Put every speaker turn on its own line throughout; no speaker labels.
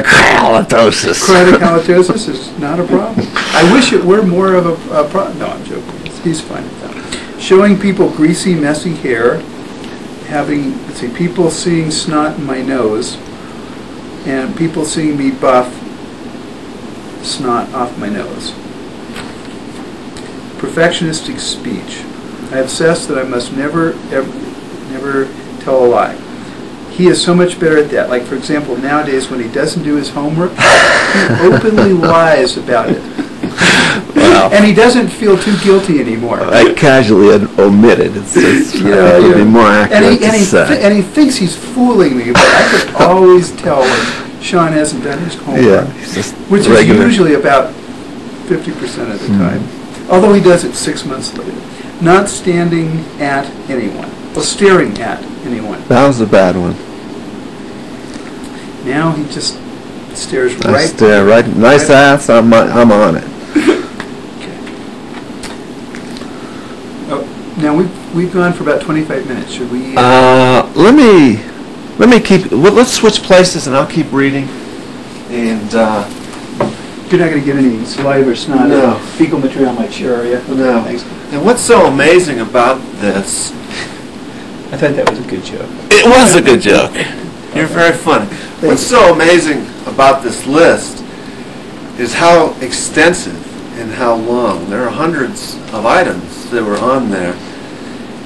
chronic halitosis.
Chronic halitosis is not a problem. I wish it were more of a problem. No, I'm joking. He's fine with that. Showing people greasy, messy hair, having, let's see, people seeing snot in my nose, and people seeing me buff snot off my nose. Perfectionistic speech. I obsess that I must never tell a lie. He is so much better at that. Like, for example, nowadays when he doesn't do his homework, he openly lies about it.
Wow.
And he doesn't feel too guilty anymore.
I casually omit it. It's just, it would be more accurate to say.
And he thinks he's fooling me, but I could always tell when Sean hasn't done his homework.
Yeah, he's just
which
regular.
is usually about 50% of the time. Although he does it 6 months later. Not standing at anyone. Well, staring at anyone.
That was a bad one.
Now he just stares
I
right.
stare right. Nice ass. I'm on it.
Okay. Oh, now we've gone for about 25 minutes. Should we?
Let me keep. Well, let's switch places, and I'll keep reading. And
You're not going to get any saliva or snot
No.
or fecal material on my chair, are you?
No.
Thanks.
and what's so amazing about this?
I thought that was a good joke.
It was a good joke. You're very funny. What's so amazing about this list is how extensive and how long. There are hundreds of items that were on there.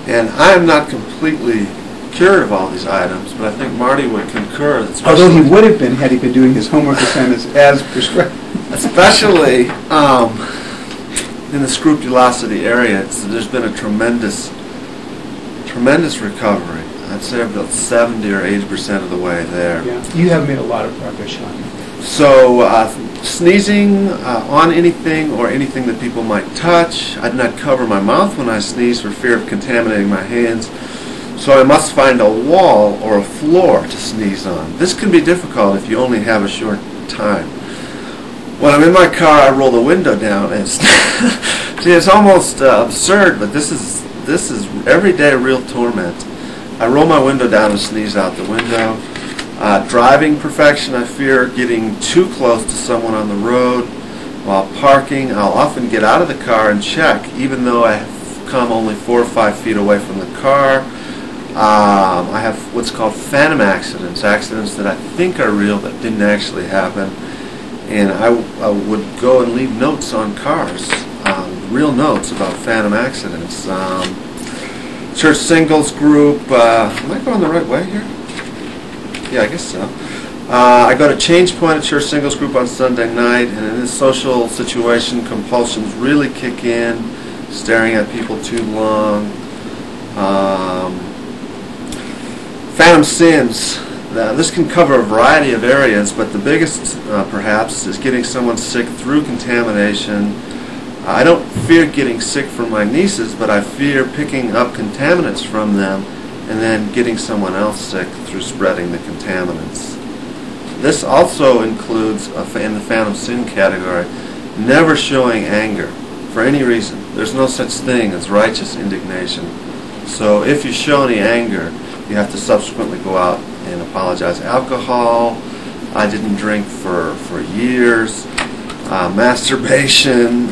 And I am not completely cured of all these items, but I think Marty would concur. That
Although he would have been had he been doing his homework assignments as prescribed.
especially in the scrupulosity area, there's been a tremendous recovery. I'd say about 70 or 80% of the way there.
Yeah, you have made a lot of progress, Sean.
So sneezing on anything or anything that people might touch. I do not cover my mouth when I sneeze for fear of contaminating my hands. So I must find a wall or a floor to sneeze on. This can be difficult if you only have a short time. When I'm in my car, I roll the window down and see, it's almost absurd, but this is everyday real torment. I roll my window down and sneeze out the window. Driving perfection, I fear getting too close to someone on the road. While parking, I'll often get out of the car and check, even though I have come only 4 or 5 feet away from the car. I have what's called phantom accidents that I think are real but didn't actually happen. And I would go and leave notes on cars, real notes about phantom accidents. Church singles group, am I going the right way here? Yeah, I guess so. I go to change point at church singles group on Sunday night, and in this social situation, compulsions really kick in, staring at people too long. Phantom sins. Now, this can cover a variety of areas, but the biggest, perhaps, is getting someone sick through contamination. I don't fear getting sick from my nieces, but I fear picking up contaminants from them and then getting someone else sick through spreading the contaminants. This also includes, in the phantom sin category, never showing anger for any reason. There's no such thing as righteous indignation. So if you show any anger, you have to subsequently go out and apologize. Alcohol, I didn't drink for years. Masturbation,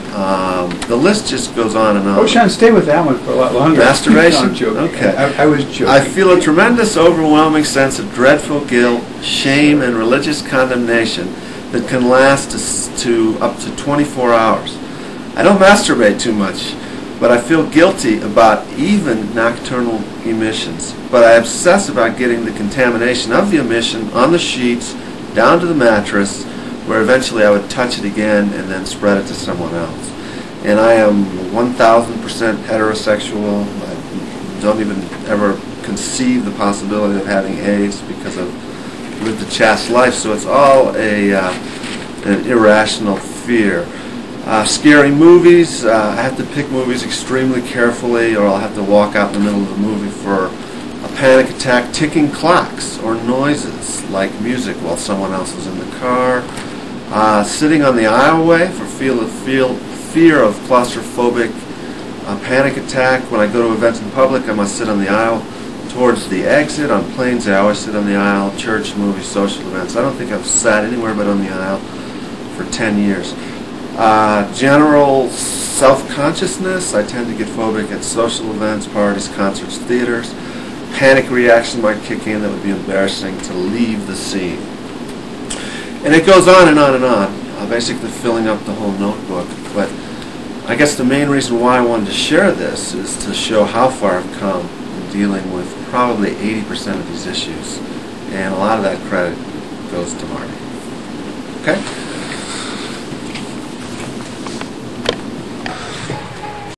the list just goes on and on.
Oh, Sean, stay with that one for a lot longer.
Masturbation?
No, I'm joking.
Okay.
I was joking.
I feel a tremendous, overwhelming sense of dreadful guilt, shame, and religious condemnation that can last to up to 24 hours. I don't masturbate too much, but I feel guilty about even nocturnal emissions. But I obsess about getting the contamination of the emission on the sheets, down to the mattress, where eventually I would touch it again and then spread it to someone else. And I am 1,000% heterosexual. I don't even ever conceive the possibility of having AIDS because I've lived a chaste life. So it's all an irrational fear. Scary movies. I have to pick movies extremely carefully, or I'll have to walk out in the middle of the movie for a panic attack. Ticking clocks or noises like music while someone else is in the car. Sitting on the aisleway for fear of claustrophobic panic attack. When I go to events in public, I must sit on the aisle towards the exit. On planes, I always sit on the aisle. Church, movies, social events. I don't think I've sat anywhere but on the aisle for 10 years. General self-consciousness. I tend to get phobic at social events, parties, concerts, theaters. Panic reaction might kick in. That would be embarrassing to leave the scene. And it goes on and on and on, basically filling up the whole notebook. But I guess the main reason why I wanted to share this is to show how far I've come in dealing with probably 80% of these issues. And a lot of that credit goes to Marty. Okay?